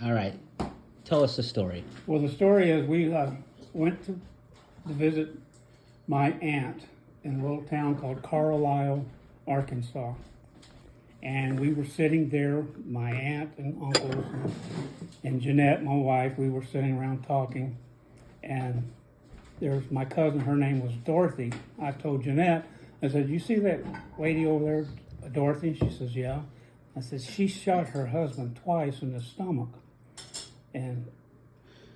All right. Tell us the story. Well, the story is we went to visit my aunt in a little town called Carlisle, Arkansas. And we were sitting there, my aunt and uncles and Jeanette, my wife, we were sitting around talking. And there's my cousin, her name was Dorothy. I told Jeanette, I said, you see that lady over there, Dorothy? She says, yeah. I said, she shot her husband twice in the stomach. And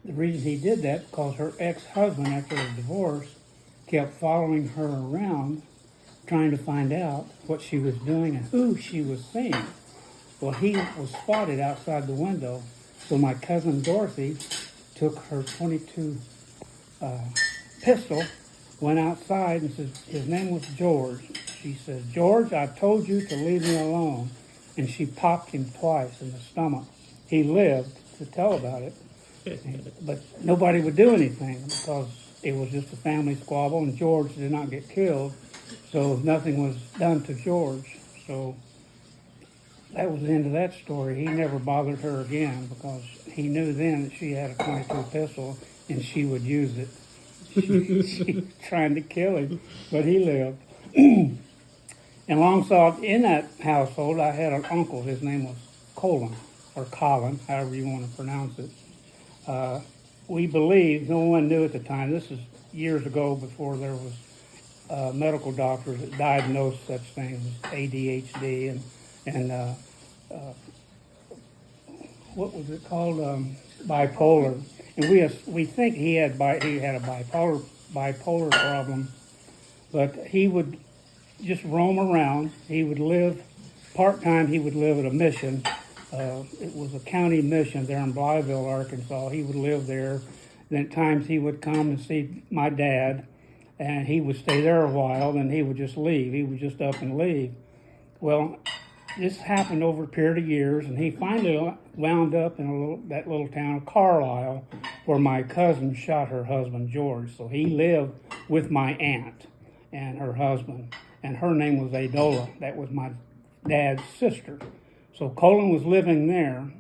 the reason he did that because her ex-husband, after the divorce, kept following her around, trying to find out what she was doing and who she was seeing. Well, he was spotted outside the window, so my cousin Dorothy took her .22 pistol, went outside and said, his name was George. She says, George, I told you to leave me alone. And she popped him twice in the stomach. He lived to tell about it, but nobody would do anything because it was just a family squabble and George did not get killed, so nothing was done to George. So that was the end of that story. He never bothered her again because he knew then that she had a .22 pistol and she would use it. She was trying to kill him, but he lived. And alongside in that household, I had an uncle. His name was Colin, or Colin, however you want to pronounce it. We believed, no one knew at the time, this is years ago before there was medical doctors that diagnosed such things as ADHD and what was it called, bipolar. And we think he had a bipolar problem, but he would just roam around. He would live part-time. He would live at a mission. It was a county mission there in Blytheville, Arkansas. He would live there. Then at times he would come and see my dad, and he would stay there a while, then he would just leave. He would just up and leave. Well, this happened over a period of years, and he finally wound up in that little town of Carlisle where my cousin shot her husband, George. So he lived with my aunt and her husband, and her name was Adola. That was my dad's sister. So Colin was living there,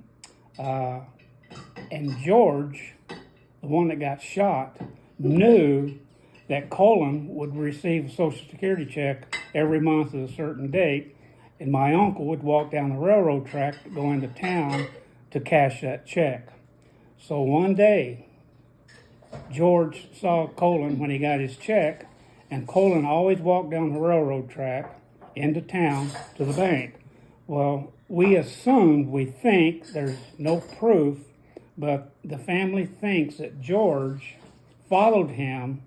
and George, the one that got shot, knew that Colin would receive a Social Security check every month at a certain date, and my uncle would walk down the railroad track to go into town to cash that check. So one day, George saw Colin when he got his check, and Colin always walked down the railroad track into town to the bank. Well, we think, there's no proof, but the family thinks that George followed him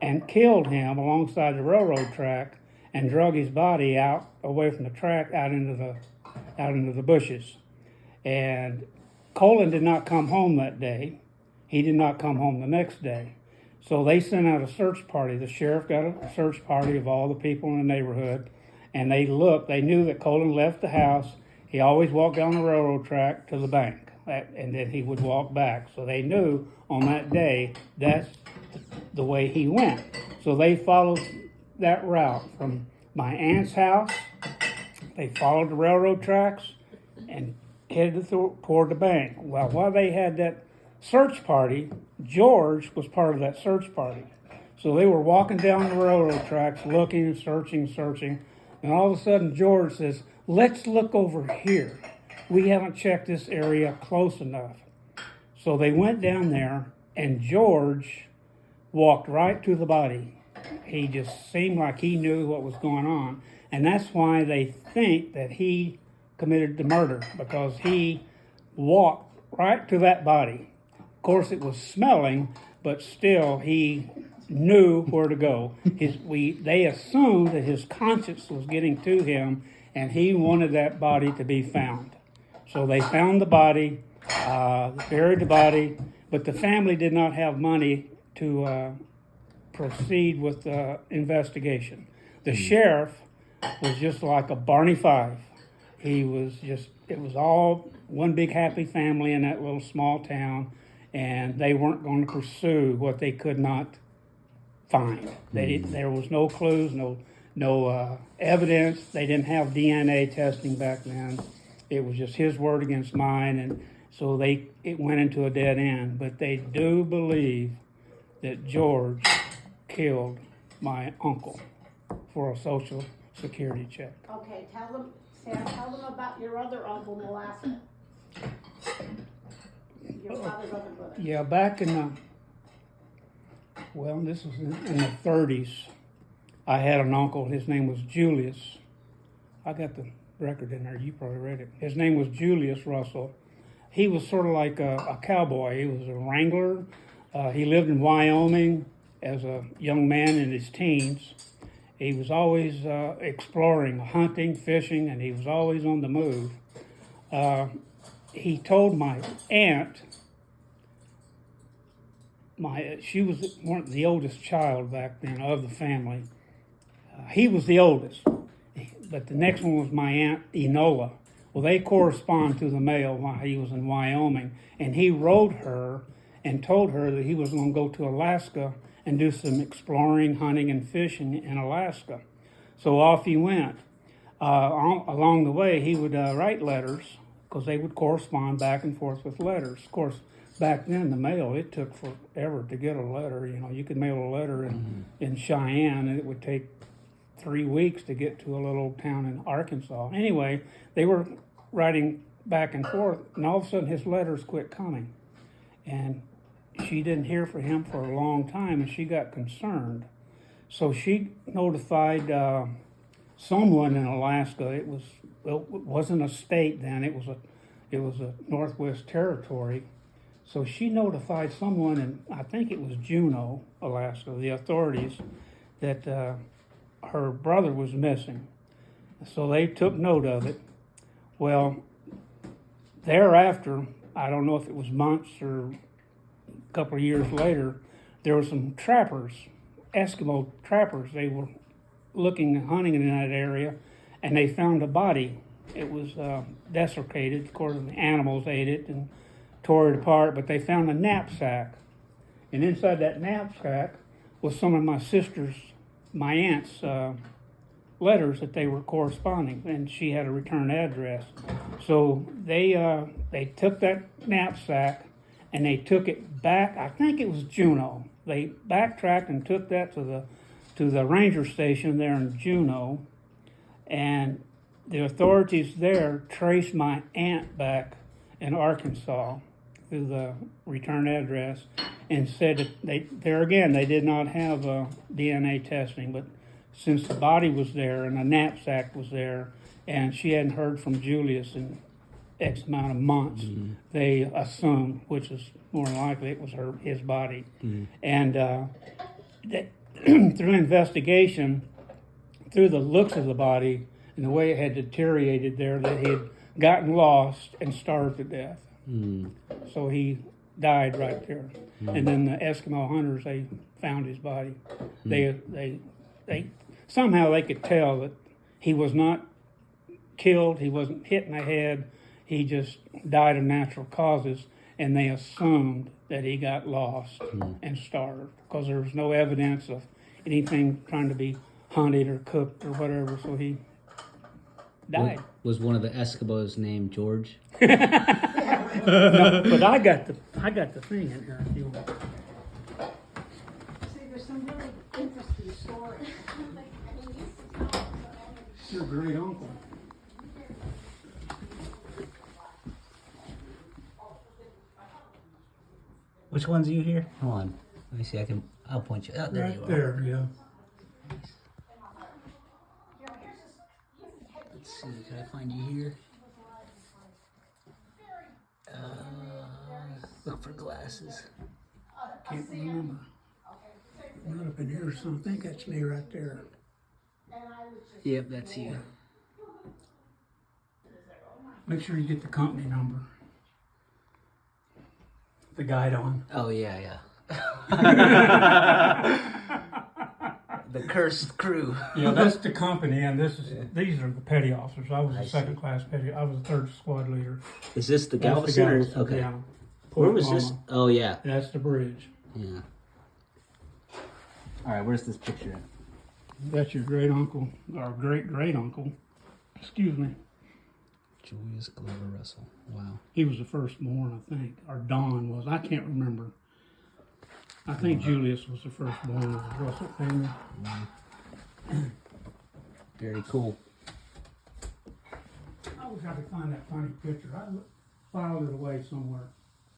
and killed him alongside the railroad track and drug his body out away from the track out into the bushes. And Colin did not come home that day. He did not come home the next day. So they sent out a search party. The sheriff got a search party of all the people in the neighborhood, and they knew that Colin left the house. He always walked down the railroad track to the bank, and then he would walk back. So they knew on that day that's the way he went. So they followed that route from my aunt's house. They followed the railroad tracks and headed toward the bank. Well, while they had that search party, George was part of that search party. So they were walking down the railroad tracks, looking and searching, and all of a sudden George says, let's look over here. We haven't checked this area close enough. So they went down there, and George walked right to the body. He just seemed like he knew what was going on. And that's why they think that he committed the murder, because he walked right to that body. Of course, it was smelling, but still he knew where to go. They assumed that his conscience was getting to him, and he wanted that body to be found. So they found the body, buried the body, but the family did not have money to proceed with the investigation. The sheriff was just like a Barney Fife. It was all one big happy family in that little small town, and they weren't going to pursue what they could not find. There was no clues, no evidence. They didn't have DNA testing back then. It was just his word against mine, and So it went into a dead end. But they do believe that George killed my uncle for a Social Security check. Okay, Sam, tell them about your other uncle in Alaska. Your father's other brother. Yeah, back in this was in the 30s. I had an uncle. His name was Julius. I got the record in there. You probably read it. His name was Julius Russell. He was sort of like a cowboy. He was a wrangler. He lived in Wyoming as a young man in his teens. He was always exploring, hunting, fishing, and he was always on the move. He told my aunt, she was the oldest child back then of the family. He was the oldest, but the next one was my aunt Enola. Well, they correspond through the mail while he was in Wyoming, and he wrote her and told her that he was going to go to Alaska and do some exploring, hunting, and fishing in Alaska. So off he went. Along the way, he would write letters, because they would correspond back and forth with letters. Of course, back then, the mail, it took forever to get a letter. You know, you could mail a letter in Cheyenne, and it would take 3 weeks to get to a little town in Arkansas. Anyway, they were writing back and forth, and all of a sudden his letters quit coming. And she didn't hear from him for a long time, and she got concerned. So she notified someone in Alaska. It wasn't a state then. It was a Northwest Territory. So she notified someone in, I think it was Juneau, Alaska, the authorities, that her brother was missing. So they took note of it. Well, thereafter, I don't know if it was months or a couple of years later, there were some trappers, Eskimo trappers. They were hunting in that area, and they found a body. It was desiccated. Of course, the animals ate it and tore it apart, but they found a knapsack. And inside that knapsack was some of my aunt's letters that they were corresponding, and she had a return address. So they took that knapsack and they took it back. I think it was Juneau. They backtracked and took that to the ranger station there in Juneau, and the authorities there traced my aunt back in Arkansas through the return address, and said that they did not have DNA testing, but since the body was there and the knapsack was there, and she hadn't heard from Julius in X amount of months, they assumed, which is more than likely, it was his body. And through investigation, through the looks of the body and the way it had deteriorated there, that he had gotten lost and starved to death. So he died right there. And then the Eskimo hunters, they found his body. They somehow they could tell that he was not killed, he wasn't hit in the head, he just died of natural causes, and they assumed that he got lost and starved, because there was no evidence of anything trying to be hunted or cooked or whatever, so he died. Was one of the Eskimos named George? No, but I got the thing in here if you want. See, there's some really interesting stories. Your great uncle. Which ones are you here? Hold on. Let me see. I'll point you. Oh, there you are. There, yeah. Let's see. Can I find you here? Look for glasses. Can't remember. Not up in here or something. I think that's me right there. Yep, that's you. Make sure you get the company number. The guide on. Oh, yeah. The cursed crew. Yeah, that's the company, and these are the petty officers. I was a second class petty. I was a third squad leader. Is this the That's Galveston? Galveston, Okay. yeah. Where was this? Oh, yeah. That's the bridge. Yeah. All right, where's this picture at? That's your great uncle, or great great uncle. Excuse me. Julius Glover Russell. Wow. He was the first born, I think, or Don was. I can't remember. I think Julius was the first born of the Russell family. Very cool. I wish I could find that funny picture. I filed it away somewhere.